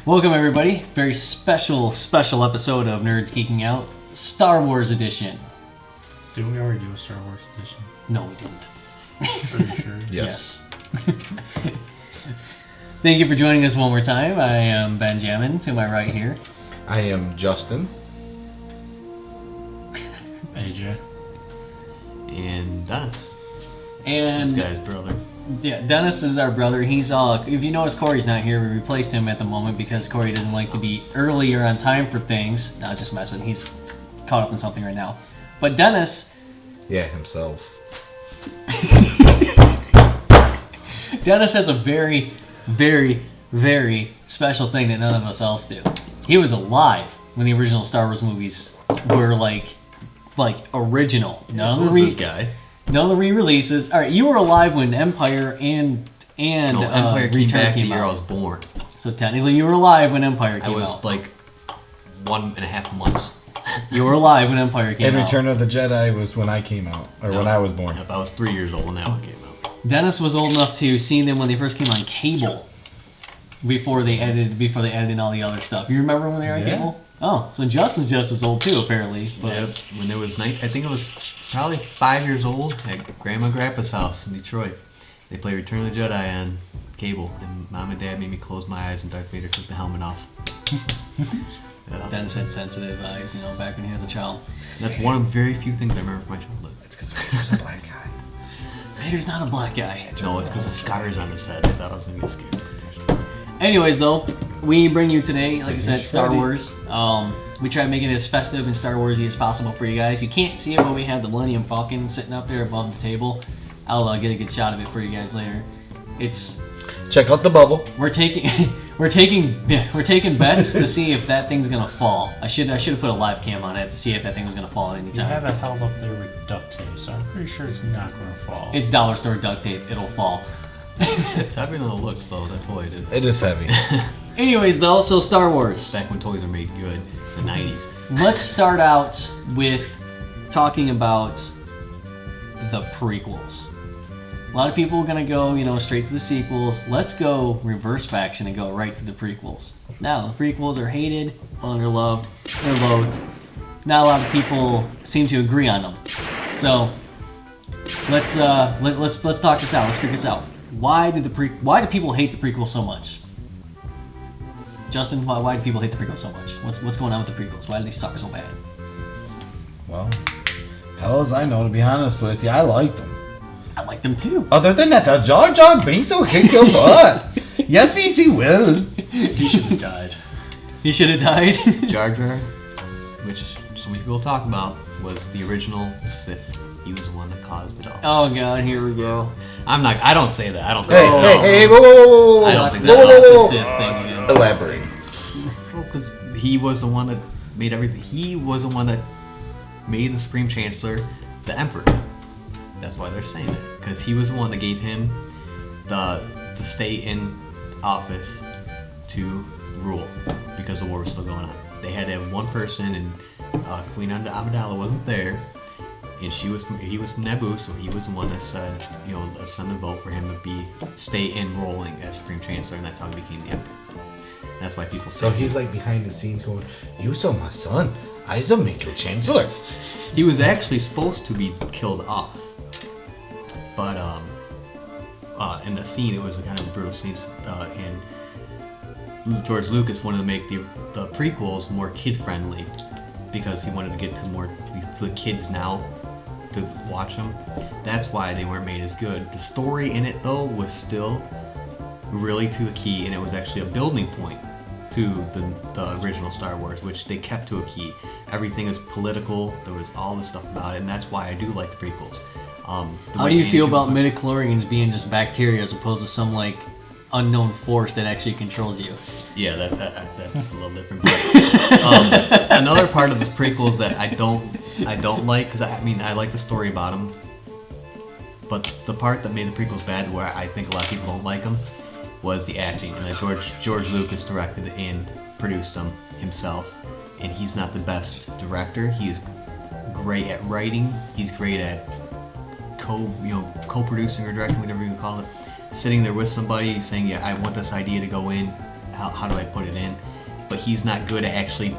Welcome everybody. Very special episode of Nerds Geeking Out, Star Wars edition. Didn't we already do a Star Wars edition? No, we didn't. Are you sure? Yes. Thank you for joining us one more time. I am Benjamin, to my right here. I am Justin. AJ. And Dennis. And this guy's brother. Yeah, Dennis is our brother. He's if you notice, Corey's not here. We replaced him at the moment because Corey doesn't like to be earlier on time for things. Not just messing. He's caught up in something right now. But Dennis. Yeah, himself. Dennis has a very, very, very special thing that none of us else do. He was alive when the original Star Wars movies were like original. So was this guy. None of the re-releases. All right, you were alive when Empire and Empire came back the year out. I was born. So technically, you were alive when Empire came out. I was like 1.5 months. You were alive when Empire came And out. Return of the Jedi was when I came out, or when I was born. Yep, I was 3 years old when that one came out. Dennis was old enough to see them when they first came on cable. Before they edited in all the other stuff. You remember when they were on cable? Oh, so Justin's just as old too, apparently. But Yep, when there was I think it was probably 5 years old at Grandma and Grandpa's house in Detroit. They played Return of the Jedi on cable, and Mom and Dad made me close my eyes, and Darth Vader took the helmet off. Dennis had sensitive eyes, back when he was a child. That's one of the very few things I remember from my childhood. It's because Vader's a black guy. Vader's not a black guy. No, it's because of scars on his head. I thought I was going to get scared. Anyways, though, we bring you today, like I said, Star Ready. Wars. We try to make it as festive and Star Warsy as possible for you guys. You can't see it, but we have the Millennium Falcon sitting up there above the table. I'll get a good shot of it for you guys later. Check out the bubble. We're taking bets to see if that thing's gonna fall. I should have put a live cam on it to see if that thing was gonna fall at any You time. have it held up there with duct tape, so I'm pretty sure it's not going to fall. It's dollar store duct tape. It'll fall. It's heavier than it looks, though. That toy it is. It is heavy. Anyways, though, so Star Wars. Back when toys were made good, the 90s. Let's start out with talking about the prequels. A lot of people are going to go, straight to the sequels. Let's go reverse faction and go right to the prequels. Now, the prequels are hated, underloved, they're loathed. Not a lot of people seem to agree on them. So, let's talk this out. Let's figure this out. Why do people hate the prequels so much? Justin, why do people hate the prequels so much? What's going on with the prequels? Why do they suck so bad? Well, hell as I know, to be honest with you, I liked them. I like them too. Other than that, the Jar Jar Binks will kick your butt. Yes, he will. He should have died. He should have died. Jar Jar, which so many people talk about, was the original Sith. He was the one that caused it all. Oh god, here we go. I don't say that. I don't think Hey, whoa. I don't think whoa, that- whoa, whoa, Sith whoa. thing, Elaborate. Well, because he was the one that made everything. He was the one that made the Supreme Chancellor the Emperor. That's why they're saying it. Because he was the one that gave him the stay in office to rule. Because the war was still going on. They had to have one person, and Queen Amidala wasn't there. And he was from Naboo, so he was the one that said, send a vote for him to stay in rolling as Supreme Chancellor, and that's how he became the Emperor. That's why people say. So he's like behind the scenes going, "You saw my son. I shall make you chancellor." He was actually supposed to be killed off, but in the scene it was a kind of brutal scene, and George Lucas wanted to make the prequels more kid-friendly because he wanted to get to the kids now to watch them. That's why they weren't made as good. The story in it though was still really to the key, and it was actually a building point to the original Star Wars, which they kept to a key. Everything is political. There was all this stuff about it, and that's why I do like the prequels. How do you feel about midichlorians being just bacteria as opposed to some unknown force that actually controls you? Yeah, that's a little different. But, another part of the prequels that I don't like, because I like the story about them, but the part that made the prequels bad, where I think a lot of people don't like them, was the acting. And that George Lucas directed and produced them himself, and he's not the best director. He's great at writing. He's great at co-producing or directing, whatever you call it. Sitting there with somebody saying, "Yeah, I want this idea to go in," how do I put it in? But he's not good at actually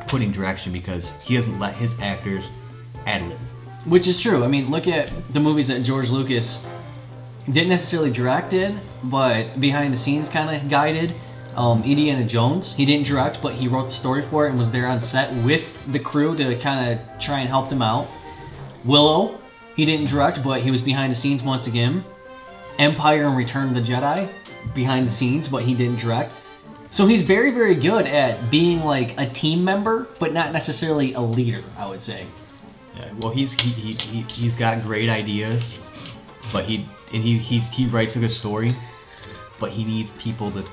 putting direction because he doesn't let his actors ad-lib. Which is true. I mean, look at the movies that George Lucas didn't necessarily direct it, but behind the scenes kind of guided. Indiana Jones, he didn't direct, but he wrote the story for it and was there on set with the crew to kind of try and help them out. Willow, he didn't direct, but he was behind the scenes once again. Empire and Return of the Jedi, behind the scenes, but he didn't direct. So he's very, very good at being like a team member, but not necessarily a leader, I would say. Yeah, well, he's got great ideas, but he writes a good story, but he needs people to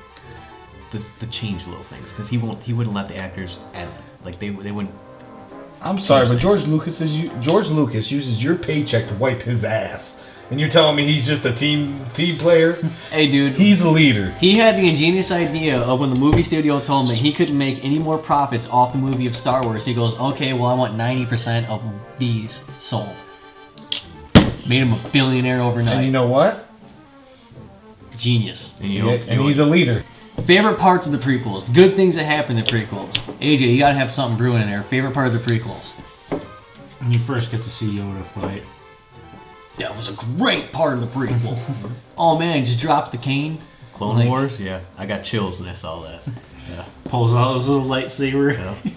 change little things because he wouldn't let the actors add like they wouldn't. I'm sorry, but George Lucas uses your paycheck to wipe his ass, and you're telling me he's just a team player? Hey, dude. He's a leader. He had the ingenious idea of when the movie studio told him that he couldn't make any more profits off the movie of Star Wars. He goes, okay, well, I want 90% of these sold. Made him a billionaire overnight. And you know what? Genius. And He's a leader. Favorite parts of the prequels. Good things that happen in the prequels. AJ, you gotta have something brewing in there. Favorite part of the prequels. When you first get to see Yoda fight. That was a great part of the prequel. Oh man, he just drops the cane. Clone Wars, yeah, I got chills when I saw that. Yeah, Pulls out his little lightsaber. yeah.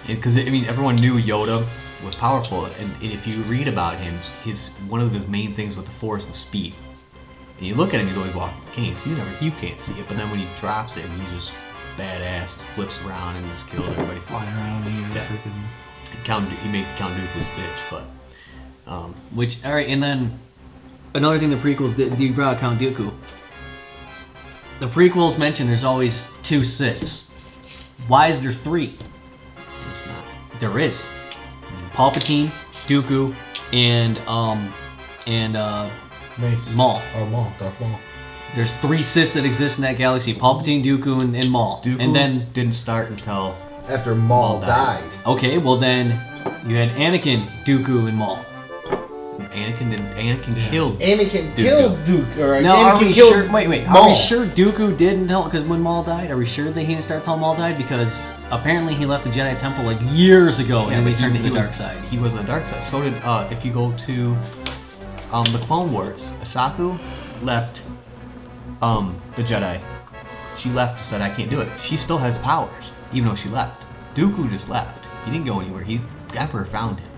Because I mean, everyone knew Yoda was powerful, and if you read about him, one of his main things with the Force was speed. And you look at him, he's always walking with canes. You can't see it, but then when he drops it, he's just badass, flips around and just kills everybody. Flying around and Yeah. freaking. He made Count Dooku's bitch, but Which, alright, and then another thing the prequels did, you brought up Count Dooku. The prequels mention there's always 2 Siths. Why is there 3? it's not. There is. Palpatine, Dooku, and Mace. Maul. Or Maul. Darth Maul. There's 3 Siths that exist in that galaxy: Palpatine, Dooku, and Maul. Dooku And then, didn't start until After Maul Maul died. died. okay, well then, you had Anakin, Dooku, and Maul. Anakin killed. Anakin Dooku. killed Duke. Or Now, are Anakin we killed sure? Wait. Are Maul. we sure Dooku didn't tell? Because when Maul died, are we sure that he didn't start telling Maul died? Because apparently he left the Jedi Temple like years ago, and then he turned to the dark side. He was on the dark side. So did if you go to the Clone Wars, Ahsoka left the Jedi. She left and said, "I can't do it." She still has powers, even though she left. Dooku just left. He didn't go anywhere. The Emperor found him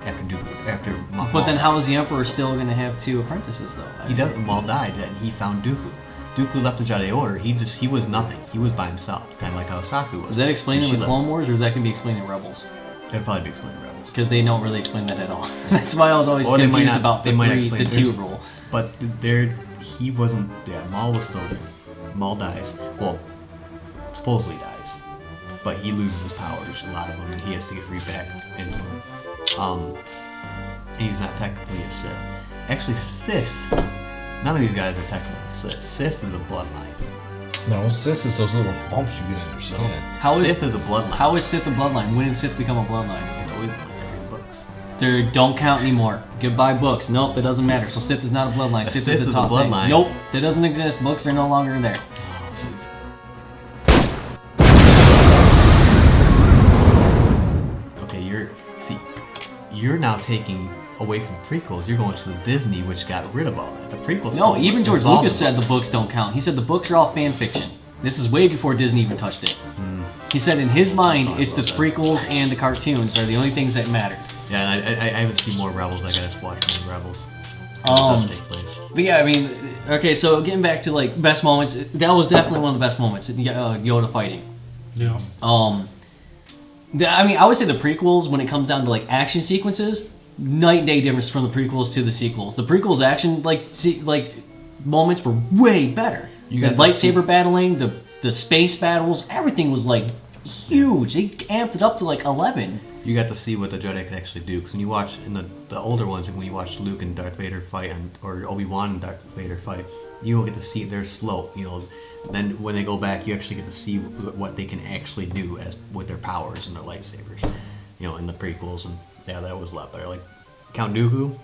after Dooku. After Maul. But then, how is the Emperor still going to have 2 apprentices, though? He doesn't. Maul died, and he found Dooku. Dooku left the Jedi Order. He was nothing. He was by himself, kind of like how Ahsoka was. Is that explained in She the left. Clone Wars, or is that going to be explained in Rebels? That'd probably be explained in Rebels. Because they don't really explain that at all. That's why I was always Or they might confused not- about they the might 2 explain rule. But he wasn't. Yeah, Maul was still there. Maul dies. Well, supposedly dies, but he loses his powers. A lot of them, and he has to get back into them. And he's not technically a Sith. Actually, Sith. None of these guys are technically Sith. Sith is a bloodline. No, sis is those little bumps you get in your skin. How is Sith is a bloodline. How is Sith a bloodline? When did Sith become a bloodline? It's always been like that in books. They don't count anymore. Goodbye books. Nope, that doesn't matter. So Sith is not a bloodline. A Sith Sith is a is a top thing. bloodline. Nope, that doesn't exist. Books are no longer there. Oh, so it's- Okay, you're now taking away from prequels. You're going to the Disney, which got rid of all that. The prequels. No, still even George involved Lucas in said the books. books don't count. He said the books are all fan fiction. This is way before Disney even touched it. He said in his mind, Thought it's the about that. prequels and the cartoons are the only things that matter. Yeah, and I haven't seen more Rebels. I gotta watch more Rebels. It Um, does take place. But yeah, I mean, okay, so getting back to like best moments, that was definitely one of the best moments. Yoda fighting. Yeah. I mean, I would say the prequels, when it comes down to like action sequences, night and day difference from the prequels to the sequels. The prequels action like moments were way better. You The got the lightsaber battling, the space battles, everything was like huge. They amped it up to like 11. You got to see what the Jedi could actually do. Because when you watch in the older ones, and when you watch Luke and Darth Vader fight, or Obi-Wan and Darth Vader fight, you don't get to see it. They're slow. Then when they go back, you actually get to see what they can actually do with their powers and their lightsabers. In the prequels, and yeah, that was a lot better. Like Count Dooku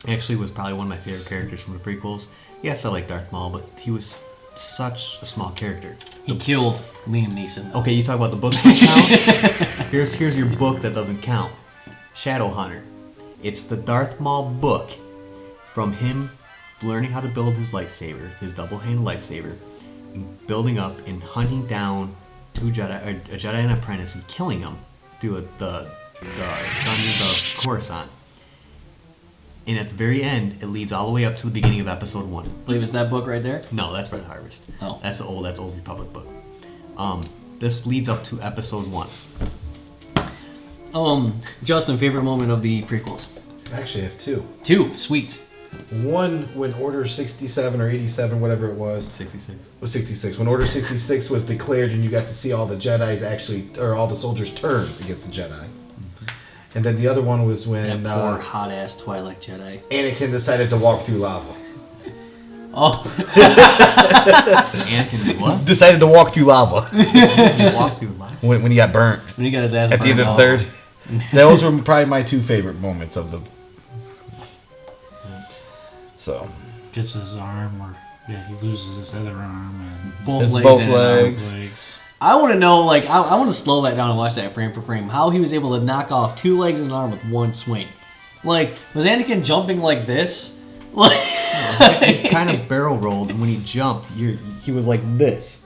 actually was probably one of my favorite characters from the prequels. Yes, I like Darth Maul, but he was such a small character. He killed Liam Neeson. Okay, you talk about the books that count. Here's your book that doesn't count. Shadowhunter. It's the Darth Maul book from him learning how to build his lightsaber, his double-handed lightsaber, and building up and hunting down two Jedi, a Jedi and an apprentice, and killing them through the dungeons of Coruscant. And at the very end, it leads all the way up to the beginning of Episode 1. I believe it's that book right there. No, that's Red Harvest. Oh. That's Old Republic book. This leads up to Episode 1. Justin, favorite moment of the prequels? Actually, I have two. Two, sweet. One, when Order 67 or 87, whatever it was. 66. Was 66. When Order 66 was declared and you got to see all the Jedis actually, or all the soldiers turn against the Jedi. And then the other one was when That poor hot-ass Twilight Jedi. Anakin decided to walk through lava. Oh. Anakin did what? Decided to walk through lava. You walk through life. when he got burnt. When he got his ass At the end burned of the off. third. Those were probably my two favorite moments of the... So... Gets his arm, or yeah, he loses his other arm and Both His legs both and an legs. arm. legs. I want to know, like, I want to slow that down and watch that frame for frame. How he was able to knock off two legs and an arm with one swing. Like, was Anakin jumping like this? Like, He kind of barrel rolled, and when he jumped, he was like this.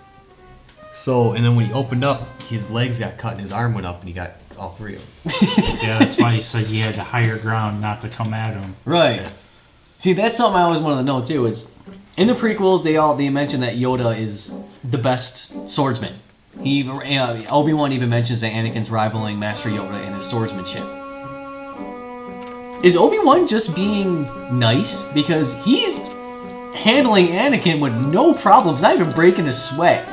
So, and then when he opened up, his legs got cut and his arm went up, and he got all three of them. Yeah, that's why he said he had the higher ground not to come at him. right. See, that's something I always wanted to know too. Is in the prequels they mention that Yoda is the best swordsman. Obi-Wan even mentions that Anakin's rivaling Master Yoda in his swordsmanship. Is Obi-Wan just being nice because he's handling Anakin with no problems, not even breaking a sweat?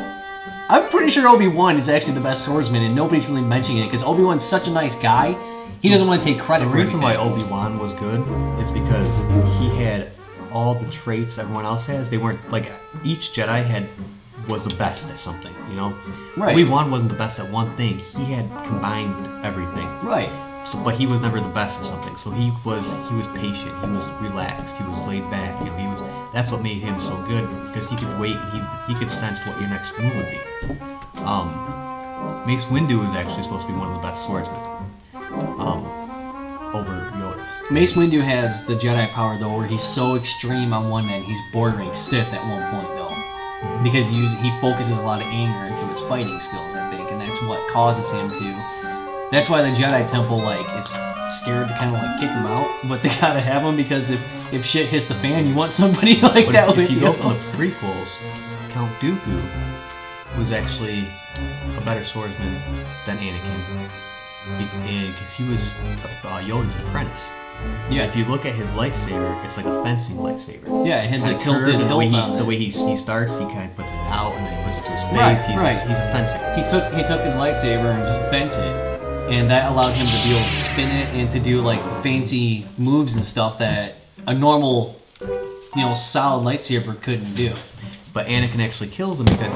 I'm pretty sure Obi-Wan is actually the best swordsman, and nobody's really mentioning it because Obi-Wan's such a nice guy. He doesn't want to take credit The for reason why anything. Obi-Wan was good is because he had all the traits everyone else has. They weren't, like, each Jedi was the best at something, you know? Right. Obi-Wan wasn't the best at one thing. He had combined everything. Right. So, but he was never the best at something. So he was patient. He was relaxed. He was laid back. You know, that's what made him so good because he could wait. He could sense what your next move would be. Mace Windu is actually supposed to be one of the best swordsmen. Over Yoda. Mace Windu has the Jedi power though, where he's so extreme on one end, he's bordering Sith at one point though, because he focuses a lot of anger into his fighting skills, I think, and that's what causes him to. That's why the Jedi Temple is scared to kind of kick him out, but they gotta have him because if shit hits the fan, you want somebody like But that if with you you. go from the prequels, Count Dooku was actually a better swordsman than Anakin. Because he was Yoda's apprentice. Yeah. If you look at his lightsaber, it's like a fencing lightsaber. Yeah, it It's had the kinda tilted curved, and hilt on the it. way he starts, he kind of puts it out and then he puts it to his face. Right, he's right. he's a fencer. He took his lightsaber and just bent it, and that allowed him to be able to spin it and to do fancy moves and stuff that a normal, solid lightsaber couldn't do. But Anakin actually kills him because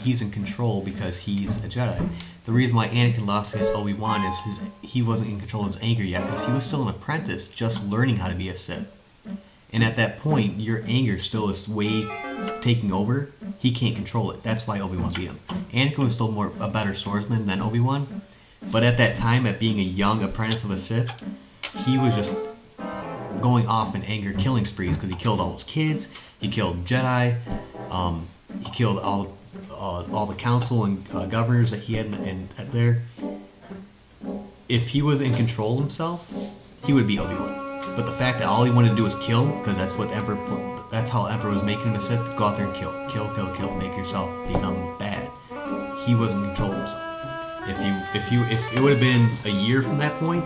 he's in control because he's a Jedi. The reason why Anakin lost against Obi-Wan is he wasn't in control of his anger yet because he was still an apprentice just learning how to be a Sith. And at that point, your anger still is way taking over. He can't control it. That's why Obi-Wan beat him. Anakin was still a better swordsman than Obi-Wan. But at that time, at being a young apprentice of a Sith, he was just going off in anger killing sprees because he killed all his kids, he killed Jedi, he killed all the council and governors that he had in there. If he was in control himself, he would be Obi-Wan. But the fact that all he wanted to do was kill, because that's what that's how Emperor was making him a Sith, go out there and kill, make yourself become bad. He wasn't in control of himself. If it would have been a year from that point,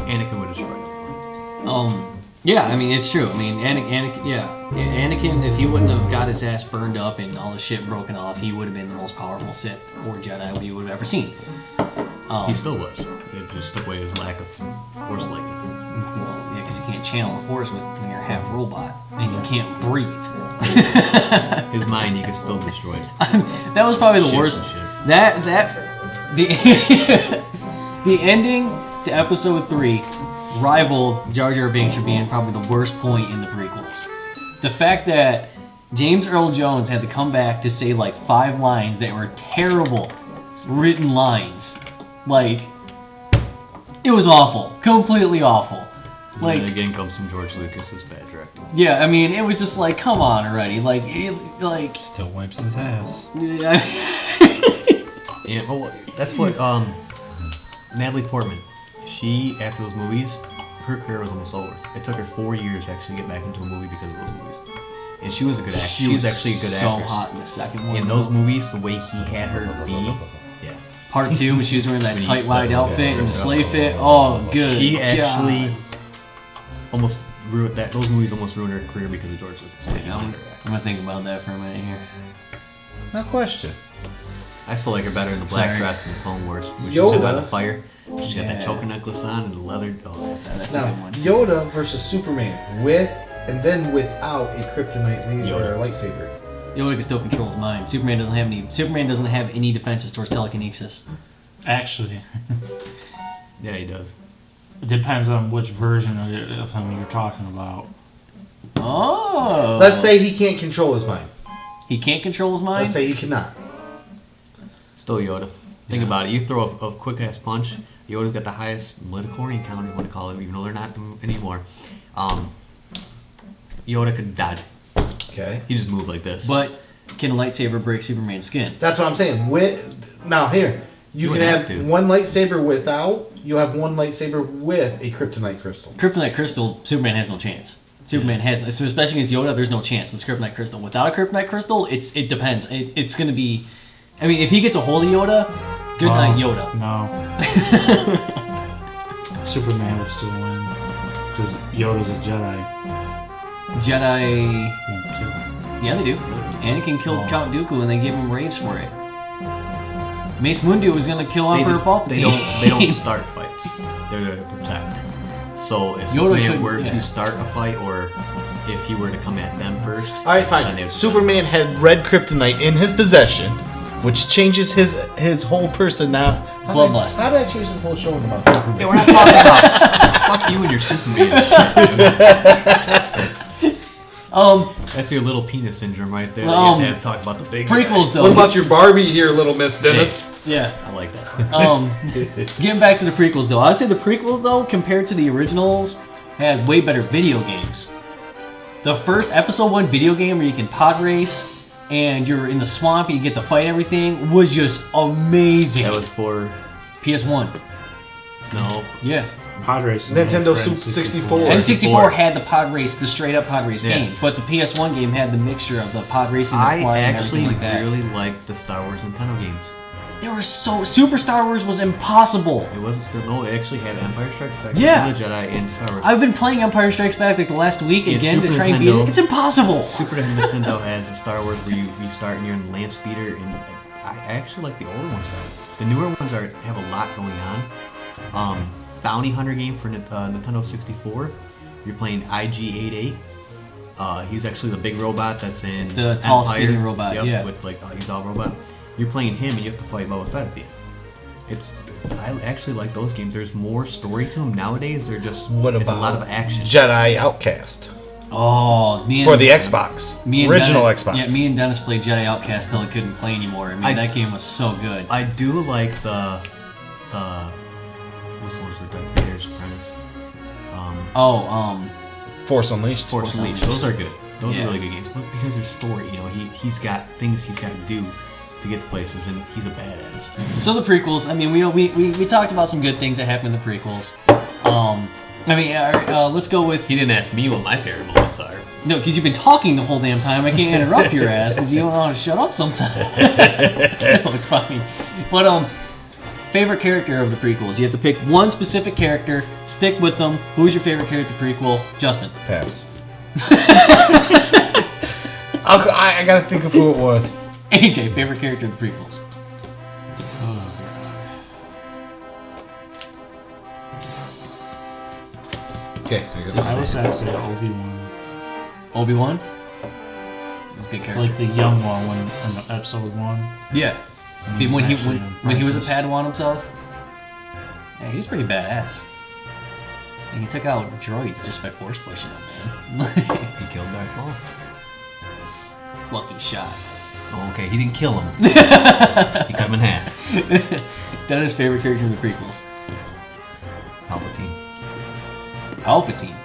Anakin would have destroyed him. Yeah, I mean, it's true. I mean, Anakin, if he wouldn't have got his ass burned up and all the shit broken off, he would have been the most powerful Sith or Jedi we would have ever seen. He still was. It just took away his lack of force lightning. Well, yeah, because you can't channel the Force when you're half robot and you can't breathe. His mind, he could still destroy it. That was probably the Ships worst. and shit. The ending to Episode 3 rivaled Jar Jar Binks for being probably the worst point in the prequels. The fact that James Earl Jones had to come back to say like 5 lines that were terrible written lines. Like, it was awful. Completely awful. Like, and again comes from George Lucas's bad directing. yeah, I mean, it was just like, come on already. Like, Still wipes his ass. yeah. And that's what Natalie Portman. She, after those movies, her career was almost over. It took her 4 years to actually get back into a movie because of those movies. And she was a good actress. She was actually a good so actress. hot in the second one. In those movies, the way he had her be, yeah. Part 2, when she was wearing that tight wide outfit and the sleigh fit. Oh, good. She actually God. almost ruined that. Those movies almost ruined her career because of George Lucas. Yeah, I'm gonna think about that for a minute here. No question. I still like her better in the black Sorry. dress in the Clone Wars. When she's Yoda. sitting by the fire, she's got that Yeah. choker necklace on and the leather. Oh, That's a Now, good one. Yoda versus Superman with and then without a kryptonite laser or a lightsaber. Yoda can still control his mind. Superman doesn't have any defenses towards telekinesis. Actually, yeah, he does. it depends on which version of him you're talking about. Oh. Let's say he can't control his mind. he can't control his mind. Let's say he cannot. Still Yoda. Think about it. You throw a quick ass punch. Yoda's got the highest midichlorian count, you want to call it, even though they're not anymore. Yoda could dodge. Okay. He just moved like this. But can a lightsaber break Superman's skin? That's what I'm saying. Now here, you can wouldn't have have to. one lightsaber without. You'll have one lightsaber with a kryptonite crystal. Kryptonite crystal, Superman has no chance. Superman has, especially against Yoda, there's no chance. It's kryptonite crystal. Without a kryptonite crystal, it depends. It's going to be. I mean, if he gets a hold of Yoda, good night, Yoda. No. Superman would still win because Yoda's a Jedi. Jedi. Won't kill him. Yeah, they do. Anakin killed Count Dooku, and they gave him raves for it. Mace Windu was going to kill they, Emperor just, Palpatine. they don't start fights. They're there to protect. So if Yoda Superman couldn't- were yeah. to start a fight, or if he were to come at them first, All right, then they fine. would- Superman had red kryptonite in his possession, which changes his whole person now. Bloodlust. How did I change this whole show about Superman? Hey, we're not talking about fuck you and your Superman shit, dude. That's your little penis syndrome right there. That you have to talk about the big Prequels, guy. though. What about your Barbie here, little Miss Dennis? Yeah. I like that. Getting back to the prequels, though, I would say the prequels, though, compared to the originals, had way better video games. The first episode 1 video game where you can pod race and you're in the swamp and you get to fight everything was just amazing. That was for PS1. no. Yeah. Pod racing. Nintendo for Super 64. N64 had the pod race, the straight up pod race Yeah. game, but the PS1 game had the mixture of the pod racing, the I flying, and actually everything like that. really liked the Star Wars Nintendo games. They were so Super Star Wars was impossible. It wasn't still no. It actually had Empire Strikes Back, Yeah. Return of the Jedi, and Star Wars. I've been playing Empire Strikes Back like the last week Yeah, again to Super try and beat it. Nintendo. It's impossible. Super Nintendo has a Star Wars where you start and you're in Land Speeder, and I actually like the older ones better. The newer ones have a lot going on. Bounty Hunter game for Nintendo 64. You're playing IG-88. He's actually the big robot that's in The tall, Empire. skinny robot, Yep, yeah. with like he's all robot. You're playing him and you have to fight Boba Fett at the end. I actually like those games. There's more story to them nowadays. They're just What it's a about lot of action. Jedi Outcast Oh, me and for the Xbox, me and original Dennis, Xbox. Yeah, me and Dennis played Jedi Outcast till I couldn't play anymore. I mean, I- that game was so good. I do like the which ones were Darth Vader's Apprentice? Force Unleashed. Force Unleashed. Unleashed. Those are good. Those Yeah. are really good games. But because there's story, you know, he's got things he's got to do to get to places, and he's a badass. So the prequels. I mean, we talked about some good things that happened in the prequels. Let's go with He didn't ask me what my favorite moments are. no, because you've been talking the whole damn time. I can't interrupt your ass because you don't know how to shut up sometimes. No, it's fine. But favorite character of the prequels. You have to pick one specific character, stick with them. Who's your favorite character prequel? Justin. Pass. I gotta think of who it was. AJ, favorite character of the prequels. Okay, so you got I was gonna say Obi-Wan, Obi-Wan. He's a good character. like the young one when in episode 1. Yeah. He was When he actually when he was a apprentice. Padawan himself. Yeah, he was pretty badass. And he took out droids just by force pushing them, man. He killed Darth Maul. lucky shot. Oh, okay, he didn't kill him. He cut him in half. Dennis' favorite character in the prequels. Palpatine. Palpatine.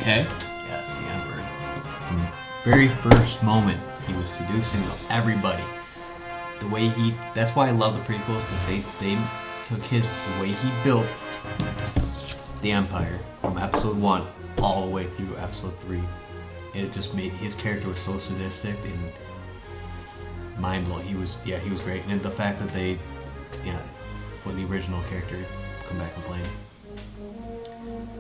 Okay. Yeah, it's the Emperor. From the very first moment, he was seducing everybody. The way he... That's why I love the prequels, because they took the way he built the Empire from Episode 1 all the way through Episode 3. It just made... His character was so sadistic and mind-blowing. He was great. And the fact that they... Yeah, when the original character come back and play him.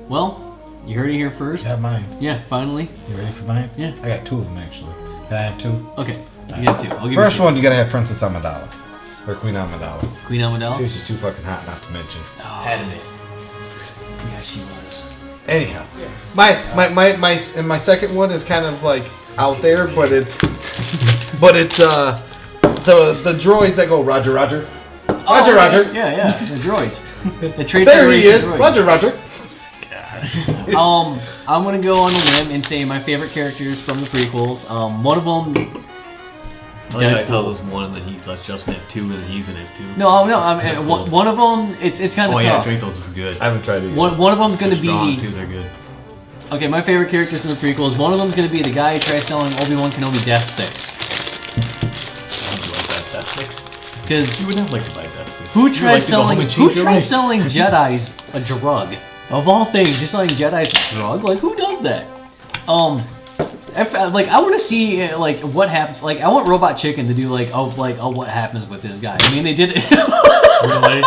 Well, you heard it here first. Have mine. Yeah, finally. You ready for mine? Yeah. I got 2 of them actually. Can I have 2? Okay, you get 2. I'll give First you 2. one, you gotta have Princess Amidala. Or Queen Amidala. Queen She Amidala. was just too fucking hot not to mention. Padme. Yeah, she was. Anyhow, my second one is kind of like out there, but it's the droids that go Roger Roger. Roger Roger. Yeah, the droids. The Trade There he Federation is. droids. Roger Roger. I'm gonna go on a limb and say my favorite characters from the prequels. One of them. I think I tells us one, and then he lets Justin have 2, and then he's in it 2. No. That's cool. One of them. It's kind of Oh yeah, tough. drink those is good. I haven't tried it yet. One of them's gonna Strong be. too, they're good. Okay, my favorite characters from the prequels. One of them's gonna be the guy who tries selling Obi-Wan Kenobi death sticks. Would you like that death sticks? Because You would not like to buy death sticks. who You would tries like to go home selling and change your life. Jedi's a drug? Of all things, just selling Jedi's a drug? Like, who does that? I want to see what happens. Like, I want Robot Chicken to do what happens with this guy. I mean, they did it. Really?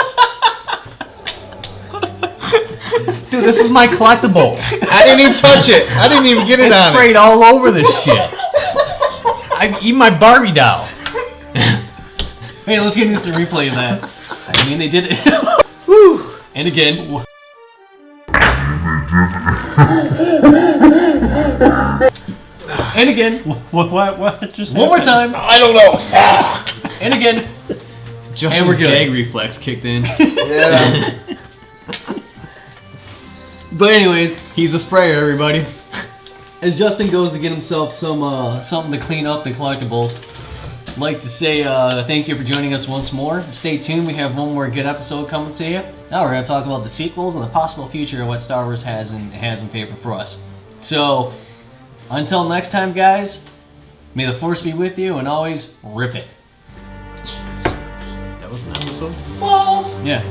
Dude, this is my collectible. I didn't even touch it. I didn't even get it It's on it. sprayed all over this shit. I eat my Barbie doll. Hey, let's get into the replay of that. I mean, they did it. Woo! And again. And again. What just One more happened? time. I don't know. And again. Justin's we're good. gag reflex kicked in. Yeah. But anyways, He's a sprayer, everybody. as Justin goes to get himself something to clean up the collectibles, I'd like to say thank you for joining us once more. Stay tuned, we have one more good episode coming to you. Now we're going to talk about the sequels and the possible future of what Star Wars has in paper for us. So, until next time guys, may the Force be with you and always rip it. That was an episode? Yeah.